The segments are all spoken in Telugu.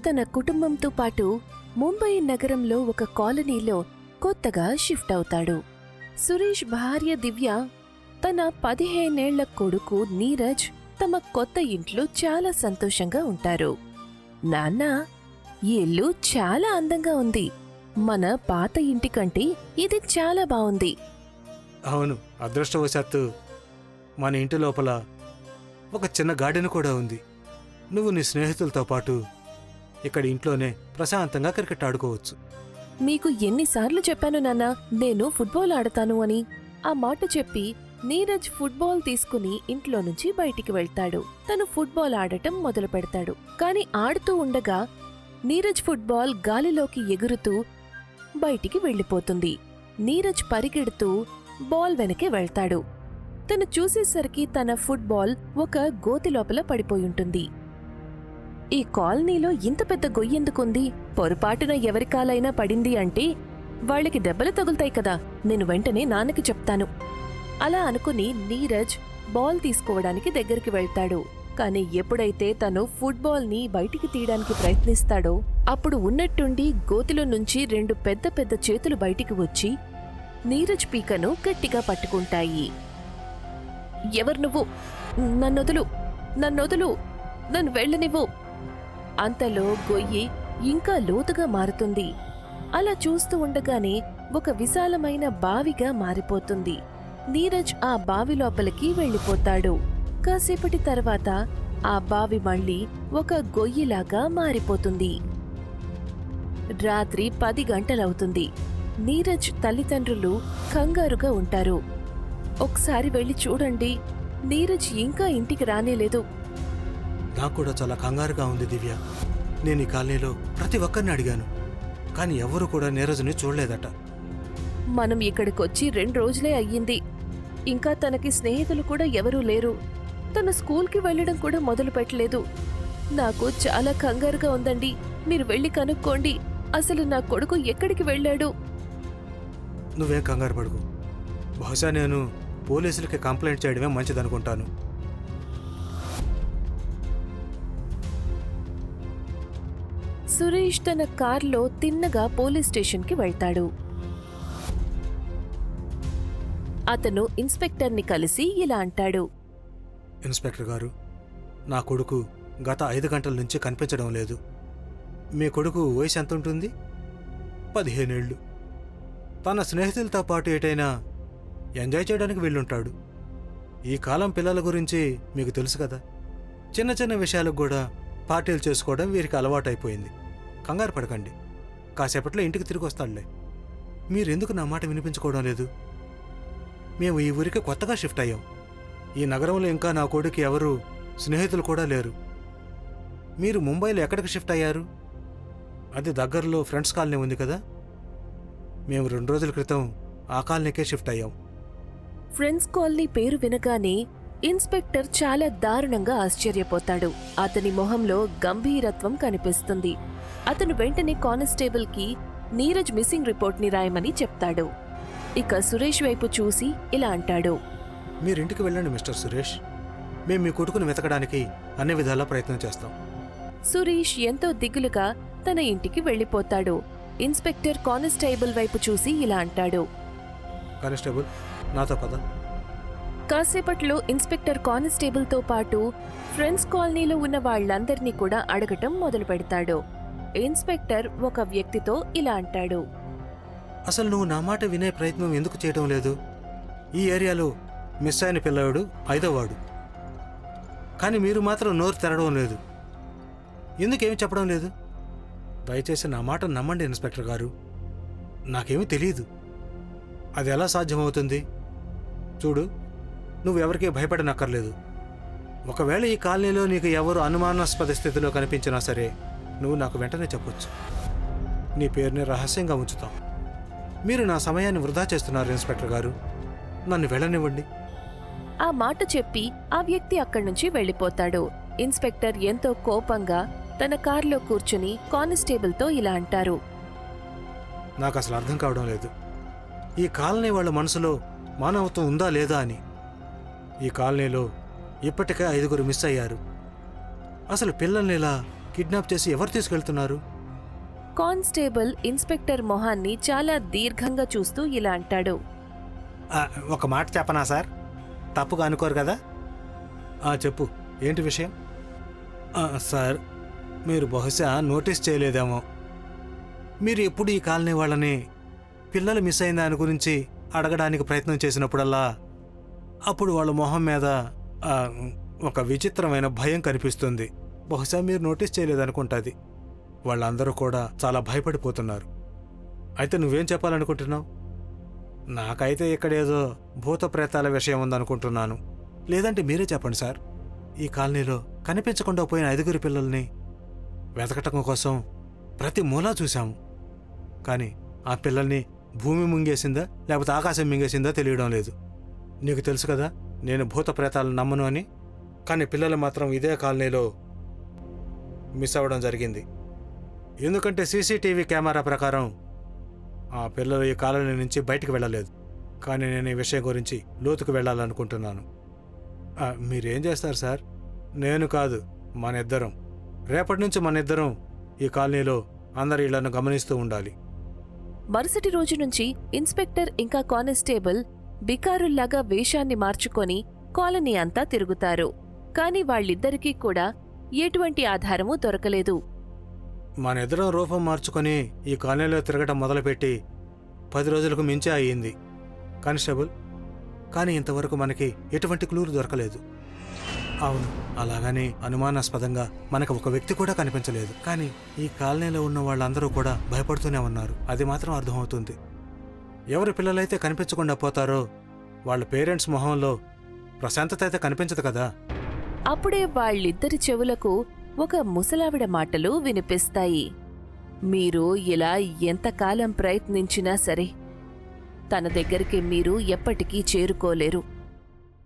తన కుటుంబంతో పాటు ముంబై నగరంలో ఒక కాలనీలో కొత్తగా షిఫ్ట్ అవుతాడు. సురేష్ భార్య దివ్య, తన 15 ఏళ్ల కొడుకు నీరజ్ తమ కొత్త ఇంట్లో చాలా సంతోషంగా ఉంటారు. నాన్న, ఈ ఇల్లు చాలా అందంగా ఉంది. మన పాత ఇంటి కంటే ఇది చాలా బావుంది. అవును, అదృష్టవశాత్తు మన ఇంటి లోపల ఒక చిన్న గార్డెన్ కూడా ఉంది. నువ్వు నీ స్నేహితులతో పాటు ఇక్కడ ఇంట్లోనే ప్రశాంతంగా క్రికెట్ ఆడుకోవచ్చు. మీకు ఎన్నిసార్లు చెప్పాను నాన్న, నేను ఫుట్బాల్ ఆడతాను అని. ఆ మాట చెప్పి నీరజ్ ఫుట్బాల్ తీసుకుని ఇంట్లో నుంచి బయటికి వెళ్తాడు. తను ఫుట్బాల్ ఆడటం మొదలు పెడతాడు. కాని ఆడుతూ ఉండగా నీరజ్ ఫుట్బాల్ గాలిలోకి ఎగురుతూ బయటికి వెళ్లిపోతుంది. నీరజ్ పరిగెడుతూ బాల్ వెనకే వెళ్తాడు. తను చూసేసరికి తన ఫుట్బాల్ ఒక గోతి లోపల పడిపోయుంటుంది. ఈ కాలనీలో ఇంత పెద్ద గొయ్యెందుకుంది? పొరపాటున ఎవరి కాలైనా పడింది అంటే వాళ్ళకి దెబ్బలు తగులుతాయి కదా, నేను వెంటనే నాన్నకి చెప్తాను. అలా అనుకుని నీరజ్ బాల్ తీసుకోవడానికి దగ్గరికి వెళ్తాడు. కాని ఎప్పుడైతే తను ఫుట్బాల్ని బయటికి తీయడానికి ప్రయత్నిస్తాడో అప్పుడు ఉన్నట్టుండి గోతిలో నుంచి 2 పెద్ద పెద్ద చేతులు బయటికి వచ్చి నీరజ్ పీకను గట్టిగా పట్టుకుంటాయి. ఎవరు నువ్వు? నన్నొదులు, నన్నొదులు, నన్ను వెళ్ళనివ్వు. అంతలో గొయ్యి ఇంకా లోతుగా మారుతుంది. అలా చూస్తూ ఉండగానే ఒక విశాలమైన బావిగా మారిపోతుంది. నీరజ్ ఆ బావి లోపలికి వెళ్ళిపోతాడు. కాసేపటి తర్వాత ఆ బావి మళ్ళీ ఒక గొయ్యిలాగా మారిపోతుంది. రాత్రి 10 గంటలవుతుంది. నీరజ్ తల్లిదండ్రులు కంగారుగా ఉంటారు. ఒకసారి వెళ్ళి చూడండి, నీరజ్ ఇంకా ఇంటికి రానేలేదు. నాకు కూడా చాలా కంగారుగా ఉంది దివ్య. నేను ఈ కాలనీలో ప్రతి ఒక్కరిని అడిగాను, కానీ ఎవరు కూడా నీరజ్ని చూడలేదట. మనం ఇక్కడికొచ్చి 2 రోజులే అయ్యింది. ఇంకా తనకి స్నేహితులు కూడా ఎవరూ లేరు. తన స్కూల్కి వెళ్లడం కూడా మొదలు పెట్టలేదు. నాకు చాలా కంగారుగా ఉందండి. మీరు వెళ్ళి కనుక్కోండి, అసలు నా కొడుకు ఎక్కడికి వెళ్ళాడు? నువ్వేం కంగారు పడుకు. బహుశా నేను పోలీసులకి కంప్లైంట్ చేయడమే మంచిదనుకుంటాను. సురేష్ తన కార్లో తిన్నగా పోలీస్ స్టేషన్కి వెళ్తాడు. అతను ఇన్స్పెక్టర్ని కలిసి ఇలా అంటాడు. ఇన్స్పెక్టర్ గారు, నా కొడుకు గత 5 గంటల నుంచి కనిపించడం లేదు. మీ కొడుకు వయసు ఎంత ఉంటుంది? 15 ఏళ్ళు. తన స్నేహితులతో పాటు ఏటైనా ఎంజాయ్ చేయడానికి వెళ్ళుంటాడు. ఈ కాలం పిల్లల గురించి మీకు తెలుసు కదా, చిన్న చిన్న విషయాలకు కూడా పార్టీలు చేసుకోవడం వీరికి అలవాటైపోయింది. కంగారు పడకండి, కాసేపట్లో ఇంటికి తిరిగి వస్తాడులే. మీరెందుకు నా మాట వినిపించుకోవడం లేదు? మేము ఈ ఊరికి కొత్తగా షిఫ్ట్ అయ్యాం. ఈ నగరంలో ఇంకా నా కొడుకు ఎవరు స్నేహితులు కూడా లేరు. మీరు ముంబైలో ఎక్కడికి షిఫ్ట్ అయ్యారు? అది దగ్గరలో ఫ్రెండ్స్ కాలనీ ఉంది కదా. మేము 2 రోజుల క్రితం ఆ కాలనీకే షిఫ్ట్ అయ్యాం. ఫ్రెండ్స్ కాలనీ పేరు వినగానే ఇన్స్పెక్టర్ చాలా దారుణంగా ఆశ్చర్యపోతాడు. అతని మొహంలో గంభీరత్వం కనిపిస్తుంది. అతను వెంటనే కానిస్టేబుల్కి నీరజ్ మిస్సింగ్ రిపోర్ట్ని రాయమని చెప్తాడు. ఇక సురేష్ వైపు చూసి ఇలా అంటాడు. మీరింటికి వెళ్ళండి మిస్టర్ సురేష్. మేము మీ కొడుకును వెతకడానికి అన్ని విధాలా ప్రయత్నం చేస్తాం. సురేష్ ఎంతో దిగులుగా తన ఇంటికి వెళ్ళిపోతాడు. ఇన్స్పెక్టర్ కానిస్టేబుల్ వైపు చూసి ఇలా అంటాడు. కానిస్టేబుల్, నాతో పద. కాసేపట్లో ఇన్స్పెక్టర్ కానిస్టేబుల్తో పాటు ఫ్రెండ్స్ కాలనీలో ఉన్న వాళ్లందర్నీ కూడా అడగటం మొదలు పెడతాడు. ఇన్స్పెక్టర్ ఒక వ్యక్తితో ఇలా అంటాడు. అసలు నువ్వు నా మాట వినే ప్రయత్నం ఎందుకు చేయడం లేదు? ఈ ఏరియాలో మిస్ అయిన పిల్లవాడు 5వ వాడు. కానీ మీరు మాత్రం నోరు తెరవడం లేదు. ఎందుకేమి చెప్పడం లేదు? దయచేసి నా మాట నమ్మండి ఇన్స్పెక్టర్ గారు. నాకేమీ తెలియదు. అది ఎలా సాధ్యమవుతుంది? చూడు, నువ్వెవరికీ భయపడనక్కర్లేదు. ఒకవేళ ఈ కాలనీలో నీకు ఎవరు అనుమానాస్పద స్థితిలో కనిపించినా సరే నువ్వు నాకు వెంటనే చెప్పొచ్చు. నీ పేరుని రహస్యంగా ఉంచుతాం. మీరు నా సమయాన్ని వృధా చేస్తున్నారు ఇన్స్పెక్టర్ గారు. నన్ను వెళ్ళనివ్వండి. ఆ మాట చెప్పి ఆ వ్యక్తి అక్కడి నుంచి వెళ్ళిపోతాడు. ఇన్స్పెక్టర్ ఎంతో కోపంగా తన కారులో కూర్చుని కానిస్టేబుల్తో ఇలా అంటారు. నాకు అసలు అర్థం కావడం లేదు, ఈ కాలనీ వాళ్ళ మనసులో మానవత్వం ఉందా లేదా అని. ఈ కాలనీలో ఇప్పటికే 5గురు మిస్ అయ్యారు. అసలు పిల్లల్ని ఇలా కిడ్నాప్ చేసి ఎవరు తీసుకెళ్తున్నారు? కానిస్టేబుల్ ఇన్స్పెక్టర్ మొహాన్ని చాలా దీర్ఘంగా చూస్తూ ఇలా అంటాడు. ఒక మాట చెప్పనా సార్? తప్పుగా అనుకోరు కదా? చెప్పు, ఏంటి విషయం? సార్, మీరు బహుశా నోటీస్ చేయలేదేమో. మీరు ఎప్పుడు ఈ కాలనీ వాళ్ళని పిల్లలు మిస్ అయిన దాని గురించి అడగడానికి ప్రయత్నం చేసినప్పుడల్లా అప్పుడు వాళ్ళ మొహం మీద ఒక విచిత్రమైన భయం కనిపిస్తుంది. బహుశా మీరు నోటీస్ చేయలేదనుకుంటుంది. వాళ్ళందరూ కూడా చాలా భయపడిపోతున్నారు. అయితే నువ్వేం చెప్పాలనుకుంటున్నావు? నాకైతే ఇక్కడేదో భూత ప్రేతాల విషయం ఉందనుకుంటున్నాను. లేదంటే మీరే చెప్పండి సార్. ఈ కాలనీలో కనిపించకుండా పోయిన 5 పిల్లల్ని వెతకటం కోసం ప్రతి మూలా చూశాము. కానీ ఆ పిల్లల్ని భూమి మింగేసిందా లేకపోతే ఆకాశం మింగేసిందా తెలియడం లేదు. నీకు తెలుసు కదా నేను భూత ప్రేతాలను నమ్మను అని. కానీ పిల్లలు మాత్రం ఇదే కాలనీలో మిస్ అవ్వడం జరిగింది. ఎందుకంటే సీసీటీవీ కెమెరా ప్రకారం ఆ పిల్లలు ఈ కాలనీ నుంచి బయటికి వెళ్ళలేదు. కానీ నేను ఈ విషయం గురించి లోతుకు వెళ్ళాలనుకుంటున్నాను. మీరేం చేస్తారు సార్? నేను కాదు, మన ఇద్దరం. రేపటి నుంచి మన ఇద్దరం ఈ కాలనీలో అందరి ఇళ్లను గమనిస్తూ ఉండాలి. మరుసటి రోజు నుంచి ఇన్స్పెక్టర్ ఇంకా కానిస్టేబుల్ బికారుల్లాగా వేషాన్ని మార్చుకొని కాలనీ అంతా తిరుగుతారు. కాని వాళ్ళిద్దరికీ కూడా ఎటువంటి ఆధారమూ దొరకలేదు. మన ఇద్దరం రూపం మార్చుకొని ఈ కాలనీలో తిరగటం మొదలుపెట్టి 10 రోజులకు మించే అయ్యింది కానిస్టేబుల్. కానీ ఇంతవరకు మనకి ఎటువంటి క్లూలు దొరకలేదు. అవును, అలాగని అనుమానాస్పదంగా మనకు ఒక వ్యక్తి కూడా కనిపించలేదు. కానీ ఈ కాలనీలో ఉన్న వాళ్ళందరూ కూడా భయపడుతూనే ఉన్నారు. అది మాత్రం అర్థమవుతుంది. ఎవరి పిల్లలైతే కనిపించకుండా పోతారో వాళ్ళ పేరెంట్స్ మొహంలో ప్రశాంతత అయితే కనిపించదు కదా. అప్పుడే వాళ్ళిద్దరి చెవులకు ఒక ముసలావిడ మాటలు వినిపిస్తాయి. మీరు ఇలా ఎంతకాలం ప్రయత్నించినా సరే తన దగ్గరికి మీరు ఎప్పటికీ చేరుకోలేరు.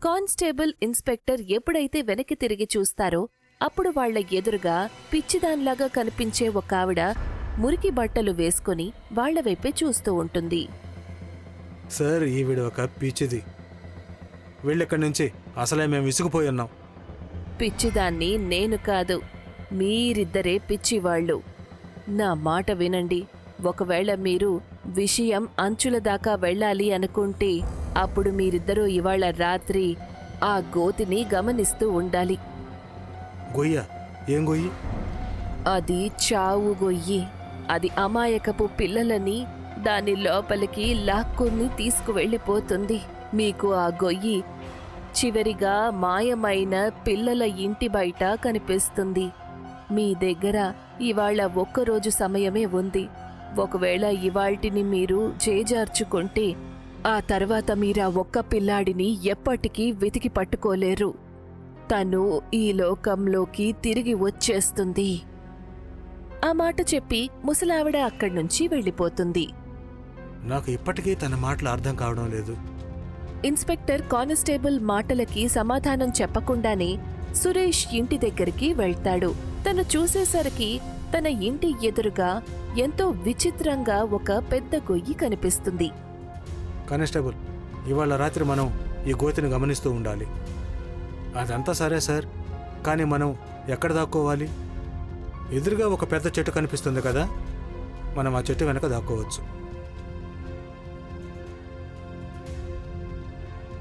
కానిస్టేబుల్ ఇన్స్పెక్టర్ ఎప్పుడైతే వెనక్కి తిరిగి చూస్తారో అప్పుడు వాళ్ల ఎదురుగా పిచ్చిదాన్లాగా కనిపించే ఒక ఆవిడ మురికి బట్టలు వేసుకుని వాళ్ల వైపే చూస్తూ ఉంటుంది. సార్, ఈవిడ ఒక పిచ్చిది. వెళ్ళిక్కడి నుంచి, అసలే మేము విసిగిపోయి ఉన్నాం. పిచ్చిదాన్ని నేను కాదు, మీరిద్దరే పిచ్చివాళ్లు. నా మాట వినండి. ఒకవేళ మీరు విషయం అంచుల దాకా వెళ్ళాలి అనుకుంటే అప్పుడు మీరిద్దరూ ఇవాళ రాత్రి ఆ గోతిని గమనిస్తూ ఉండాలి. గొయ్య? ఏం గొయ్యి? అది చావు గొయ్యి. అది అమాయకపు పిల్లలని దాని లోపలికి లాక్కుని తీసుకువెళ్ళిపోతుంది. మీకు ఆ గొయ్యి చివరిగా మాయమైన పిల్లల ఇంటి బయట కనిపిస్తుంది. మీ దగ్గర ఇవాళ ఒక్కరోజు సమయమే ఉంది. ఒకవేళ ఇవాల్టిని మీరు చేజార్చుకుంటే ఆ తర్వాత మీరా ఒక్క పిల్లాడిని ఎప్పటికీ వెతికి పట్టుకోలేరు. తను ఈ లోకంలోకి తిరిగి వచ్చేస్తుంది. ఆ మాట చెప్పి ముసలావిడ అక్కడ్నుంచి వెళ్ళిపోతుంది. నాకు ఇప్పటికీ తన మాటలు అర్థం కావడం లేదు. ఇన్స్పెక్టర్ కానిస్టేబుల్ మాటలకి సమాధానం చెప్పకుండానే సురేష్ ఇంటి దగ్గరికి వెళ్తాడు. తను చూసేసరికి తన ఇంటి ఎదురుగా ఎంతో విచిత్రంగా ఒక పెద్ద గొయ్యి కనిపిస్తుంది. కానిస్టేబుల్, ఇవాళ రాత్రి మనం ఈ గోతిని గమనిస్తూ ఉండాలి. అదంతా సరే సార్, కానీ మనం ఎక్కడ దాక్కోవాలి? ఎదురుగా ఒక పెద్ద చెట్టు కనిపిస్తుంది కదా, మనం ఆ చెట్టు వెనక దాక్కోవచ్చు.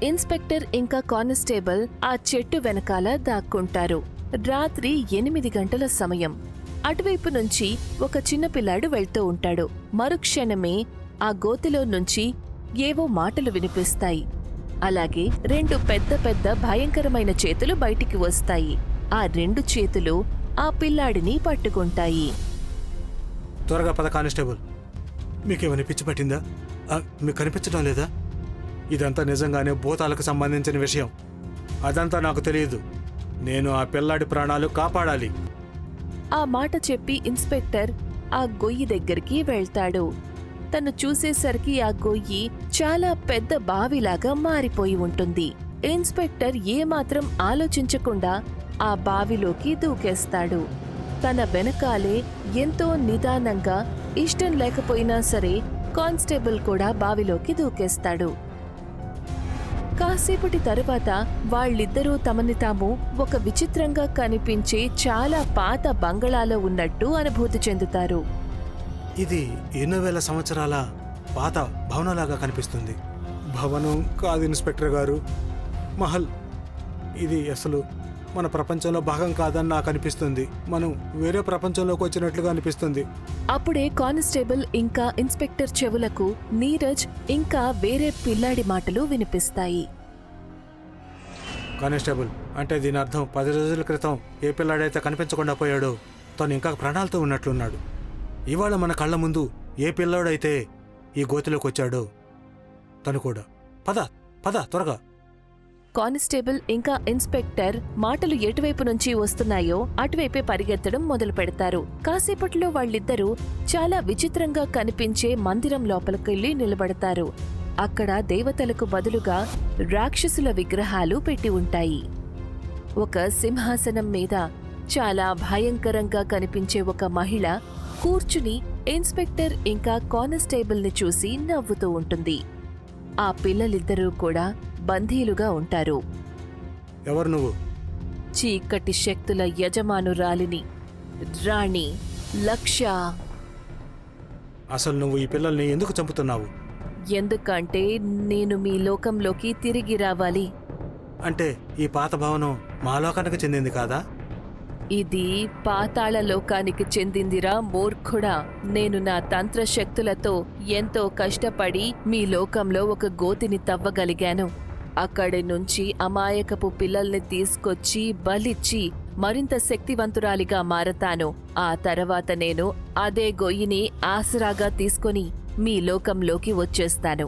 ఇన్స్పెక్టర్ ఇంకా కానిస్టేబుల్ ఆ చెట్టు వెనకాల దాక్కుంటారు. రాత్రి 8 గంటల సమయం. అటువైపు నుంచి ఒక చిన్నపిల్లాడు వెళ్తూ ఉంటాడు. మరుక్షణమే ఆ గోతిలో నుంచి ఏవో మాటలు వినిపిస్తాయి. అలాగే 2 పెద్ద పెద్ద భయంకరమైన చేతులు బయటికి వస్తాయి. ఆ 2 చేతులు ఆ పిల్లాడిని పట్టుకుంటాయి. త్వరగా పద కానిస్టేబుల్. మీకేమైనా పిచ్చి పట్టిందా? మీకు కనిపించడం లేదా? ఇదంతా నిజంగానే భూతాలకు సంబంధించిన విషయం. అదంతా నాకు తెలియదు. నేను ఆ పిల్లాడి ప్రాణాలు కాపాడాలి. ఆ మాట చెప్పి ఇన్స్పెక్టర్ ఆ గొయ్యి దగ్గరికి వెళ్తాడు. తను చూసేసరికి ఆ గొయ్యి చాలా పెద్ద బావిలాగా మారిపోయి ఉంటుంది. ఇన్స్పెక్టర్ ఏమాత్రం ఆలోచించకుండా ఆ బావిలోకి దూకేస్తాడు. తన వెనకాలే ఎంతో నిదానంగా, ఇష్టం లేకపోయినా సరే కానిస్టేబుల్ కూడా బావిలోకి దూకేస్తాడు. కాసేపటి తరువాత వాళ్ళిద్దరూ తమని తాము ఒక విచిత్రంగా కనిపించే చాలా పాత బంగళాలో ఉన్నట్టు అనుభూతి చెందుతారు. ఇది ఎన్నో వేల సంవత్సరాల పాత భవనంలాగా కనిపిస్తుంది. భవనం కాదు ఇన్స్పెక్టర్ గారు, మహల్. ఇది అసలు మన ప్రపంచంలో భాగం కాదని నాకు అనిపిస్తుంది. మనం వేరే ప్రపంచంలోకి వచ్చినట్లుగా అనిపిస్తుంది. అప్పుడే కానిస్టేబుల్ ఇంకా ఇన్స్పెక్టర్ చెవులకు నీరజ్ ఇంకా వేరే పిల్లాడి మాటలు వినిపిస్తాయి. కానిస్టేబుల్ అంటే దీని అర్థం 10 రోజుల క్రితం ఏ పిల్లాడైతే కనిపించకుండా పోయాడో తను ఇంకా ప్రాణాలతో ఉన్నట్లున్నాడు. ఇవాళ మన కళ్ళ ముందు ఏ పిల్లాడైతే ఈ గోతిలోకి వచ్చాడో తను కూడా. పద పద త్వరగా. కానిస్టేబుల్ ఇంకా ఇన్స్పెక్టర్ మాటలు ఎటువైపు నుంచి వస్తున్నాయో అటువైపే పరిగెత్తడం మొదలు పెడతారు. కాసేపట్లో వాళ్ళిద్దరూ చాలా విచిత్రంగా కనిపించే మందిరం లోపలికెళ్లి నిలబడతారు. అక్కడ దేవతలకు బదులుగా రాక్షసుల విగ్రహాలు పెట్టి ఉంటాయి. ఒక సింహాసనం మీద చాలా భయంకరంగా కనిపించే ఒక మహిళ కూర్చుని ఇన్స్పెక్టర్ ఇంకా కానిస్టేబుల్ని చూసి నవ్వుతూ ఉంటుంది. ఆ పిల్లలిద్దరూ కూడా బందీలుగా ఉంటారు. ఎవరు నువ్వు? చీకటి శక్తుల యజమానురాలిని, రాణి లక్ష్య. అసలు నువ్వు ఈ పిల్లల్ని ఎందుకు చంపుతున్నావు? ఎందుకంటే నేను మీ లోకంలోకి తిరిగి రావాలి. అంటే ఈ పాత భవనం మా లోకానికి చెందింది కాదా? ఇది పాతాళ లోకానికి చెందిందిరా మూర్ఖుడా. నేను నా తంత్రశక్తులతో ఎంతో కష్టపడి మీ లోకంలో ఒక గోతిని తవ్వగలిగాను. అక్కడి నుంచి అమాయకపు పిల్లల్ని తీసుకొచ్చి బలిచ్చి మరింత శక్తివంతురాలిగా మారతాను. ఆ తర్వాత నేను అదే గొయ్యిని ఆసరాగా తీసుకొని మీ లోకంలోకి వచ్చేస్తాను.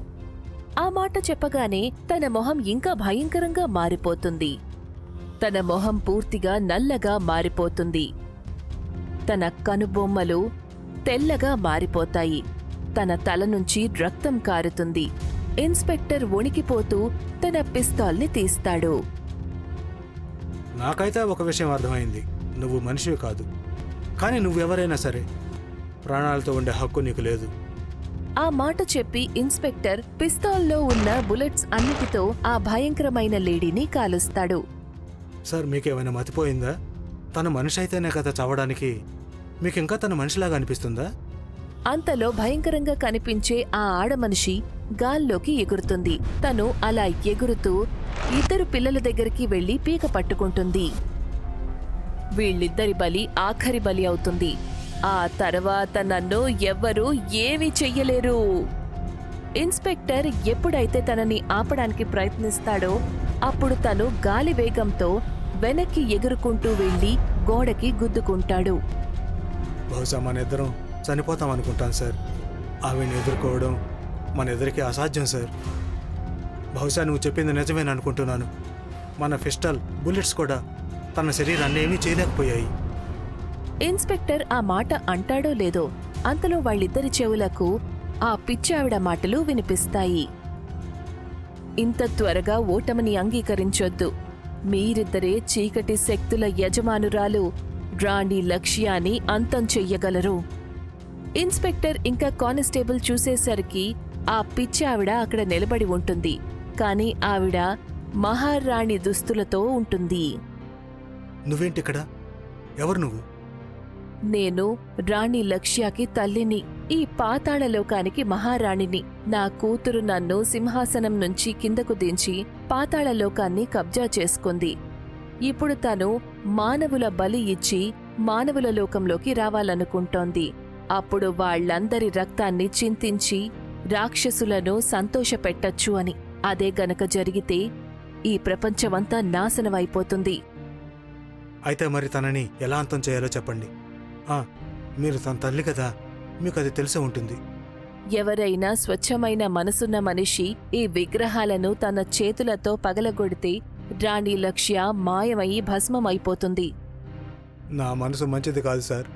ఆ మాట చెప్పగానే తన మొహం ఇంకా భయంకరంగా మారిపోతుంది. తన మొహం పూర్తిగా నల్లగా మారిపోతుంది. తన కనుబొమ్మలు తెల్లగా మారిపోతాయి. తన తల నుంచి రక్తం కారుతుంది. ఇన్స్పెక్టర్ వణికిపోతూ తన పిస్తాల్ని తీస్తాడు. నాకైతే ఒక విషయం అర్థమైంది. నువ్వు మనిషివి కాదు. కానీ నువ్వెవరైనా సరే ప్రాణాలతో ఉండే హక్కు నీకు లేదు. ఆ మాట చెప్పి ఇన్స్పెక్టర్ పిస్తాల్లో ఉన్న బుల్లెట్స్ అన్నిటితో ఆ భయంకరమైన లేడీని కాలుస్తాడు. సార్ మీకేమైనా మతిపోయిందా? తన మనిషి అయితేనే కదా చావడానికి. మీకింకా తన మనిషిలాగా అనిపిస్తుందా? అంతలో భయంకరంగా కనిపించే ఆ ఆడమనిషి గాల్లోకి ఎగురుతుంది. తను అలా ఎగురుతూ ఇద్దరు పిల్లల దగ్గరికి వెళ్లి పీక పట్టుకుంటుంది. వీళ్ళిద్దరి బలి ఆఖరి బలి అవుతుంది. ఆ తర్వాత నన్ను ఎవ్వరూ ఏమీ చెయ్యలేరు. ఇన్స్పెక్టర్ ఎప్పుడైతే తనని ఆపడానికి ప్రయత్నిస్తాడో అప్పుడు తను గాలి వేగంతో వెనక్కి ఎగురుకుంటూ వెళ్లి గోడకి గుద్దుకుంటాడు. బహుశా మన ఇద్దరం చనిపోతాం అనుకుంటాను సార్. ఆవిని ఎదుర్కోవడం మన ఇద్దరికి అసాధ్యం సార్. బహుశా నువ్వు చెప్పింది నిజమేననుకుంటున్నాను. మన పిస్టల్ బుల్లెట్స్ కూడా తన శరీరాన్ని ఏమీ చేయలేకపోయాయి. ఇన్స్పెక్టర్ ఆ మాట అంటాడో లేదో అంతలో వాళ్ళిద్దరి చెవులకు ఆ పిచ్చావిడ మాటలు వినిపిస్తాయి. ఇంత త్వరగా ఓటమిని అంగీకరించొద్దు. మీరిద్దరే చీకటి శక్తుల యజమానురాలు రాణి లక్ష్యాన్ని అంతం చెయ్యగలరు. ఇన్స్పెక్టర్ ఇంకా కానిస్టేబుల్ చూసేసరికి ఆ పిచ్చావిడ అక్కడ నిలబడి ఉంటుంది. కాని ఆవిడ మహారాణి దుస్తులతో ఉంటుంది. నువ్వేంటిక్కడ? ఎవరు నువ్వు? నేను రాణి లక్ష్యాకి తల్లిని, ఈ పాతాళలోకానికి మహారాణిని. నా కూతురు నన్ను సింహాసనం నుంచి కిందకు దించి పాతాళలోకాన్ని కబ్జా చేసుకుంది. ఇప్పుడు తను మానవుల బలి ఇచ్చి మానవుల లోకంలోకి రావాలనుకుంటోంది. అప్పుడు వాళ్ళందరి రక్తాన్ని చింతించి రాక్షసులను సంతోషపెట్టచ్చు అని. అదే గనక జరిగితే ఈ ప్రపంచమంతా నాశనమైపోతుంది. అయితే మరి తనని ఎలా అంతం చేయాలో చెప్పండి. మీరు తన తల్లి కదా, మీకు అది తెలిసే ఉంటుంది. ఎవరైనా స్వచ్ఛమైన మనసున్న మనిషి ఈ విగ్రహాలను తన చేతులతో పగలగొడితే రాణి లక్ష్య మాయమయి భస్మమైపోతుంది. నా మనసు మంచిది కాదు సార్.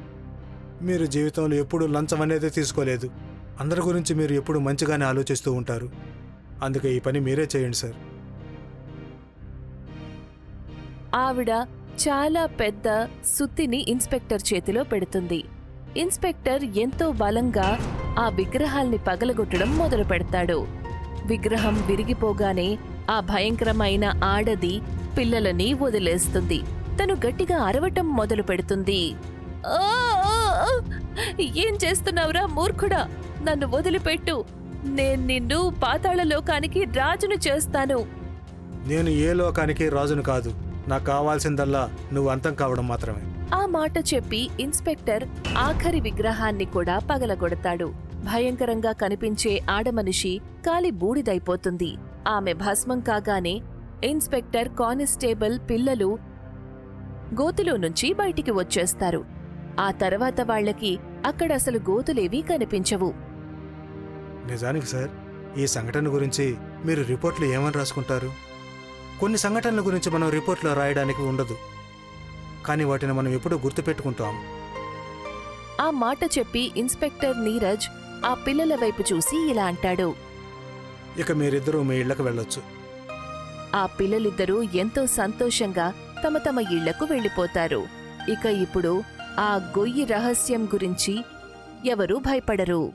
మీరు జీవితంలో ఎప్పుడూ లంచం అనేది తీసుకోలేదు. అందరి గురించి మీరు ఎప్పుడు మంచిగానే ఆలోచిస్తూ ఉంటారు. అందుకే ఈ పని మీరే చేయండి సార్. ఆవిడ చాలా పెద్ద సుత్తిని ఇన్స్పెక్టర్ చేతిలో పెడుతుంది. ఇన్స్పెక్టర్ ఎంతో బలంగా ఆ విగ్రహాల్ని పగలగొట్టడం మొదలు పెడతాడు. విగ్రహం విరిగిపోగానే ఆ భయంకరమైన ఆడది పిల్లలని వదిలేస్తుంది. తను గట్టిగా అరవటం మొదలు పెడుతుంది. "ఆ! ఆ! ఆ! ఏం చేస్తున్నావురా మూర్ఖుడా? నన్ను వదిలిపెట్టు. నేను నిన్ను పాతాళ లోకానికి రాజును చేస్తాను." నేను ఏ లోకానికి రాజును కాదు. నాకు కావాల్సిందల్లా నువ్వు అంతం కావడం మాత్రమే. ఆ మాట చెప్పి ఇన్స్పెక్టర్ ఆఖరి విగ్రహాన్ని కూడా పగలగొడతాడు. భయంకరంగా కనిపించే ఆడమనిషి కాలి బూడిదైపోతుంది. ఆమె భస్మం కాగానే ఇన్స్పెక్టర్, కానిస్టేబుల్, పిల్లలు గోతులో నుంచి బయటికి వచ్చేస్తారు. ఆ తర్వాత వాళ్లకి అక్కడసలు గోతులేవీ కనిపించవు. నిజానికి సార్, ఈ సంఘటన గురించి మీరు రిపోర్ట్లో ఏమని రాసుకుంటారు? కొన్ని సంఘటనల గురించి మనం రిపోర్ట్లో రాయడానికి ఉండదు, కానీ వాటిని మనం ఎప్పుడూ గుర్తుపెట్టుకుంటాం. ఆ మాట చెప్పి ఇన్స్పెక్టర్ నీరజ్ ఆ పిల్లల వైపు చూసి ఇలా అంటాడు. ఇక మీరిద్దరూ మీ ఇళ్లకు వెళ్ళొచ్చు. ఆ పిల్లలిద్దరూ ఎంతో సంతోషంగా తమ తమ ఇళ్లకు వెళ్ళిపోతారు. ఇక ఇప్పుడు ఆ గొయ్యి రహస్యం గురించి ఎవరూ భయపడరు.